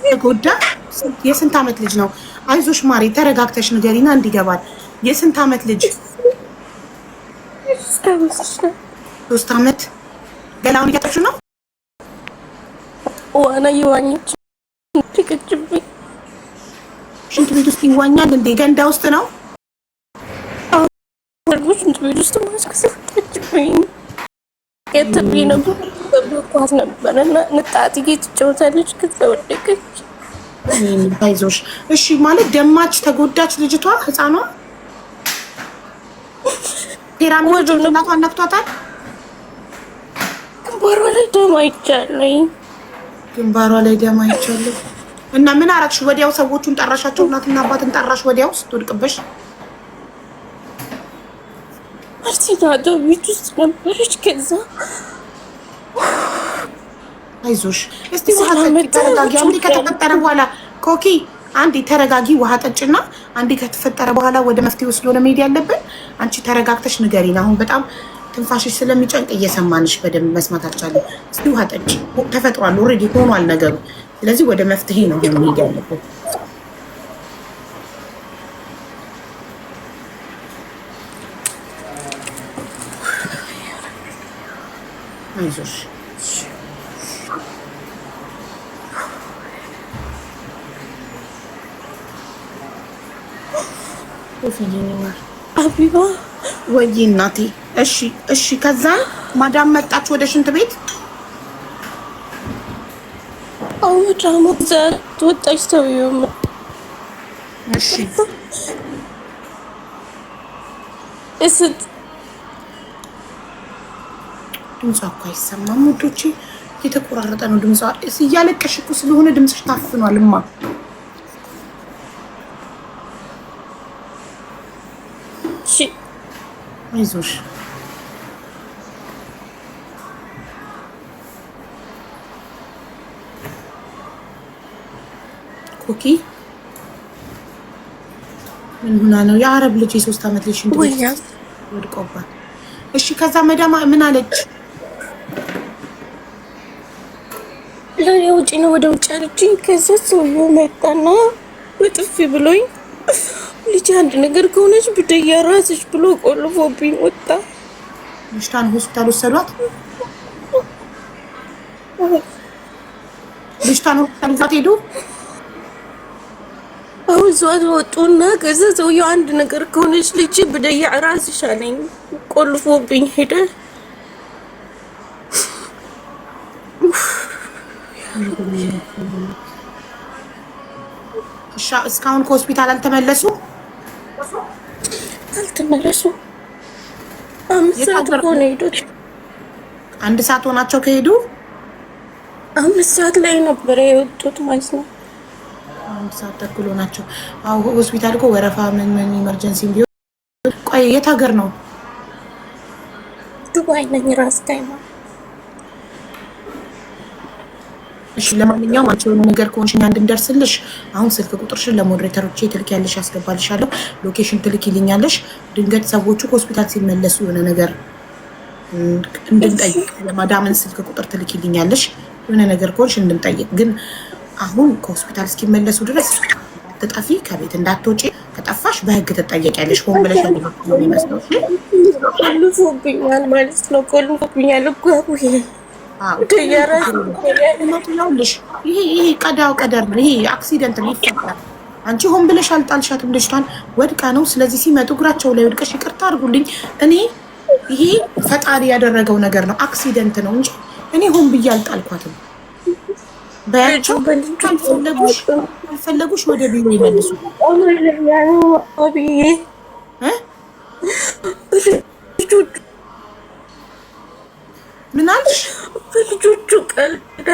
ተጎዳ። የስንት ዓመት ልጅ ነው? አይዞሽ ማሪ ተረጋግተሽ ንገሪና እንዲገባል። የስንት ዓመት ልጅ? 3 ዓመት። ገላውን እያጠብሽ ነው? ዋና እየዋኘች ትከጭብኝ። ሽንት ቤት ውስጥ ይዋኛል እንዴ? ገንዳ ውስጥ ነው? ሽንት ቤት ውስጥ ማስከሰፍችብኝ። የተብኝ ነበር በኳስ ነበር እና ንጣት ትጫወታለች። ከዛ ወደቀች። አይዞሽ እሺ። ማለት ደማች ተጎዳች ልጅቷ ህፃኗ? ፒራሚድ እናቷን ነክቷታል? ግንባሯ ላይ ደም አይቻለኝ። ግንባሯ ላይ ደም አይቻለሁ። እና ምን አረግሽ? ወዲያው ሰዎቹን ጠራሻቸው? እናትና አባትን ጠራሽ ወዲያው ስትወድቅብሽ? አርቲናዶ ቤት ውስጥ ነበረች። ከዛ አይዞሽ እስቲ ውሃ ተረጋጊ። አንዴ ከተፈጠረ በኋላ ኮኪ አንዴ ተረጋጊ፣ ውሃ ጠጭና አንዴ ከተፈጠረ በኋላ ወደ መፍትሄ ወስዶ ለመሄድ ያለብን። አንቺ ተረጋግተሽ ንገሪን። አሁን በጣም ትንፋሽሽ ስለሚጨንቅ እየሰማንሽ በደንብ መስማት አልቻለም። እስቲ ውሃ ጠጭ። ተፈጥሯል፣ ኦልሬዲ ሆኗል ነገሩ። ስለዚህ ወደ መፍትሄ ነው መሄድ ያለብን። አይዞሽ አቢባ ወይ እናቴ። እሺ እሺ። ከዛ ማዳም መጣች ወደ ሽንት ቤት? አዎ ማዳም ወጣች። ሰውዬው እሺ ድምጿ እኮ አይሰማም ውዶቼ፣ እየተቆራረጠ ነው ድምጿ። እያለቀሽ እኮ ስለሆነ ድምፅሽ ታፍኗልማ። አይዞሽ ኮኪ። ምን ሆና ነው? የአረብ ልጅ የ3 ዓመት ልጅ ሽንት ቤት ወድቆባት። እሺ ከዛ መዳማ ምን አለች? ለውጪ ነው ወደ ውጭ አለችኝ። ከዛ ሰውዬው መጣና በጥፊ ብሎኝ ልጅ አንድ ነገር ከሆነች ብደያ ራስሽ ብሎ ቆልፎብኝ ወጣ። ልጅቷን ሆስፒታል ወሰዷት? ልጅቷን ሆስፒታል ይዛት ሄዱ? አሁን እዛት ወጡና ከዛ ሰውዬው አንድ ነገር ከሆነች ልጅ ብደያ ራስሽ አለኝ። ቆልፎብኝ ሄደ። እስካሁን ከሆስፒታል አልተመለሱ? አልተመለሱ። 5 ሰዓት ሆነ ሄዱት። 1 ሰዓት ሆናቸው ከሄዱ? 5 ሰዓት ላይ ነበር የወጡት ማለት ነው። 1 ሰዓት ተኩል ሆናቸው። አዎ ሆስፒታል እኮ ወረፋ ምን ኢመርጀንሲ ቢሆን። ቆይ የት ሀገር ነው? ዱባይ ነኝ። ራስ ታይማ። እሺ ለማንኛውም አንቺ የሆነ ነገር ከሆንሽ እኛ እንድንደርስልሽ አሁን ስልክ ቁጥርሽን ለሞዴሬተሮቼ ትልኪያለሽ፣ ያስገባልሻለሁ። ሎኬሽን ትልኪልኛለሽ። ድንገት ሰዎቹ ከሆስፒታል ሲመለሱ የሆነ ነገር እንድንጠይቅ ለማዳምን ስልክ ቁጥር ትልኪልኛለሽ። የሆነ ነገር ከሆንሽ እንድንጠይቅ። ግን አሁን ከሆስፒታል እስኪመለሱ ድረስ ትጠፊ፣ ከቤት እንዳትወጪ። ከጠፋሽ በህግ ትጠየቂያለሽ። ሆን ብለሽ ነው የሚመስለው። ቆልፎብኛል ማለት ነው። ቆልፎብኛል እኮ ይሄ ቀዳው ቀደር ነው። ይሄ አክሲደንት ነው፣ ይፈጠራል። አንቺ ሆን ብለሽ አልጣልሻትም። ልጅቷን ወድቃ ነው። ስለዚህ ሲመጡ እግራቸው ላይ ወድቀሽ ይቅርታ አድርጉልኝ። እኔ ይሄ ፈጣሪ ያደረገው ነገር ነው፣ አክሲደንት ነው እንጂ እኔ ሆን ብዬ አልጣልኳትም። በያቸው ካልፈለጉሽ ወደ ቢሮ ይመልሱ። ምን አልሽ? በልጆቹ ቀልድ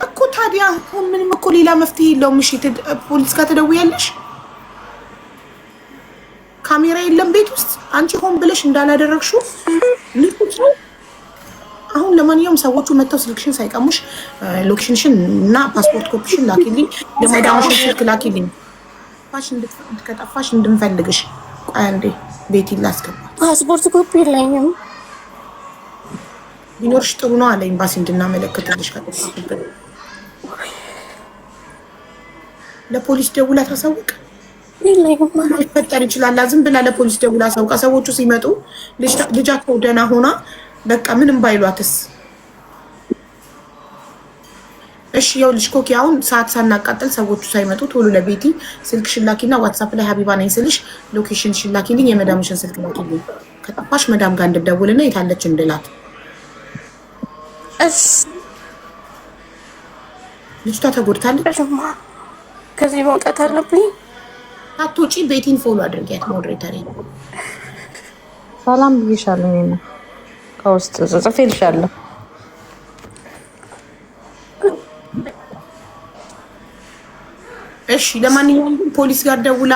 እኮ ታዲያ አሁን ምንም እኮ ሌላ መፍትሄ የለውም። እሺ ፖሊስ ጋር ትደውያለሽ። ካሜራ የለም ቤት ውስጥ። አንቺ ሆን ብለሽ እንዳላደረግሽው ልኩት ነው። አሁን ለማንኛውም ሰዎቹ መጥተው ስልክሽን ሳይቀሙሽ ሎኬሽንሽን እና ፓስፖርት ኮፒሽን ላኪልኝ። ለማዳምሽን ስልክ ላኪልኝ። ከጠፋሽ እንድንፈልግሽ። ቆይ አንዴ ቤት ላስገባ። ፓስፖርት ኮፒ የለኝም። ቢኖርሽ ጥሩ ነው አለ ኤምባሲ እንድናመለክትልሽ ከጠፋብን። ለፖሊስ ደውላ ታሳውቅ ሊፈጠር ይችላል። ዝም ብላ ለፖሊስ ደውላ አሳውቃ ሰዎቹ ሲመጡ ልጃቸው ደህና ሆና በቃ ምንም ባይሏትስ? እሺ ይኸውልሽ ኮኪ አሁን ሰዓት ሳናቃጥል ሰዎቹ ሳይመጡ ቶሎ ለቤቲ ስልክ ሽላኪና ዋትሳፕ ላይ ሀቢባ ነኝ ስልሽ ሎኬሽን ሽላኪልኝ፣ የመዳምሽን ስልክ ላኪልኝ። ከጠፋሽ መዳም ጋር እንድደውልና የታለች እንድላት። እሺ ልጅቷ ተጎድታለች። ከዚህ መውጣት አለብኝ። አትወጪ። ቤቲን ፎሎ አድርጊያት። ሞዴሬተር ሰላም ብዬሻለሁ። እኔ ከውስጥ ጽፌልሻለሁ። እሺ ለማንኛውም ግን ፖሊስ ጋር ደውላ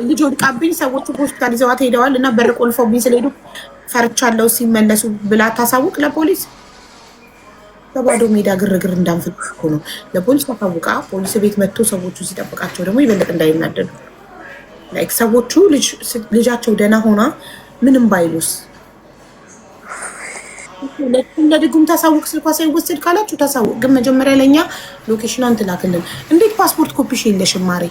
ልጅ ወድቃብኝ ሰዎቹ ሆስፒታል ይዘዋት ሄደዋል እና በር ቆልፈውብኝ ስለሄዱ ፈርቻለሁ ሲመለሱ ብላ ታሳውቅ ለፖሊስ። በባዶ ሜዳ ግርግር እንዳንፈል እኮ ነው። ለፖሊስ ታሳውቃ ፖሊስ ቤት መጥቶ ሰዎቹ ሲጠብቃቸው ደግሞ ይበልጥ እንዳይናደዱ ላይክ ሰዎቹ ልጃቸው ደህና ሆና ምንም ባይሉስ ለድጉም ታሳውቅ። ስልኳ ሳይወሰድ ካላችሁ ታሳውቅ። ግን መጀመሪያ ለኛ ሎኬሽኗን ትላክልን። እንዴት ፓስፖርት ኮፒሽ የለሽም ማሬ?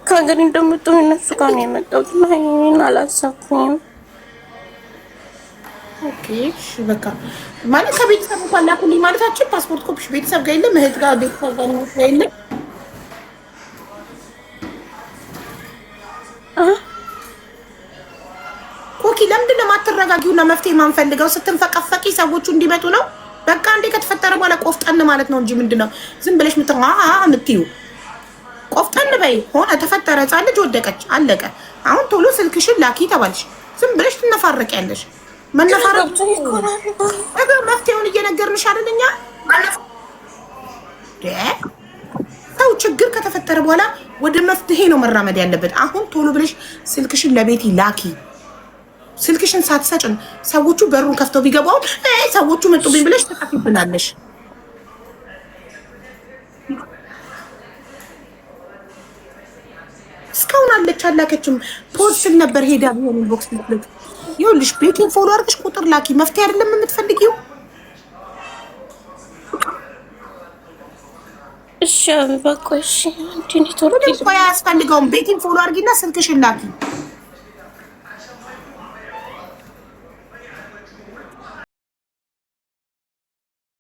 ከሀገር እንደምጠው እነሱ ጋር ነው የመጣሁት እና ይሄን አላሳኩኝም። ኦኬ በቃ ማለት ከቤተሰብ እንኳን ላኩልኝ ማለታችን ፓስፖርት ኮፒሽ ቤተሰብ ጋር የለም፣ እህት ጋር ቤተሰብ ጋር ነው የለም። ኮኪ ለምንድን ነው የማትረጋጊውና መፍትሄ ማንፈልገው? ስትንፈቀፈቂ ሰዎቹ እንዲመጡ ነው። በቃ እንዴ ከተፈጠረ በኋላ ቆፍጠን ማለት ነው እንጂ ምንድነው ዝም ብለሽ ምትዩ? ቆፍጠን በይ። ሆነ ተፈጠረ፣ ህፃን ልጅ ወደቀች፣ አለቀ። አሁን ቶሎ ስልክሽን ላኪ ተባልሽ፣ ዝም ብለሽ ትነፋረቂያለሽ። መነፋረቅ መፍትሄውን እየነገርንሽ አይደለኛ። ሰው ችግር ከተፈጠረ በኋላ ወደ መፍትሄ ነው መራመድ ያለበት። አሁን ቶሎ ብለሽ ስልክሽን ለቤቲ ላኪ። ስልክሽን ሳትሰጭን ሰዎቹ በሩን ከፍተው ቢገባው ሰዎቹ መጡብኝ ብለሽ ተጣፊብናለሽ። እስካሁን አለች አላከችም። ፖስት ነበር ሄዳ ቢሆን ቦክስ ልትልቅ ይኸውልሽ፣ ቤቲን ፎሎ አድርገሽ ቁጥር ላኪ። መፍትሄ አይደለም የምትፈልጊው? እሺ በቃ እሺ። አንቺ ኔትወርክ ያስፈልገውም ቤቲን ፎሎ አድርጊና ስልክሽን ላኪ።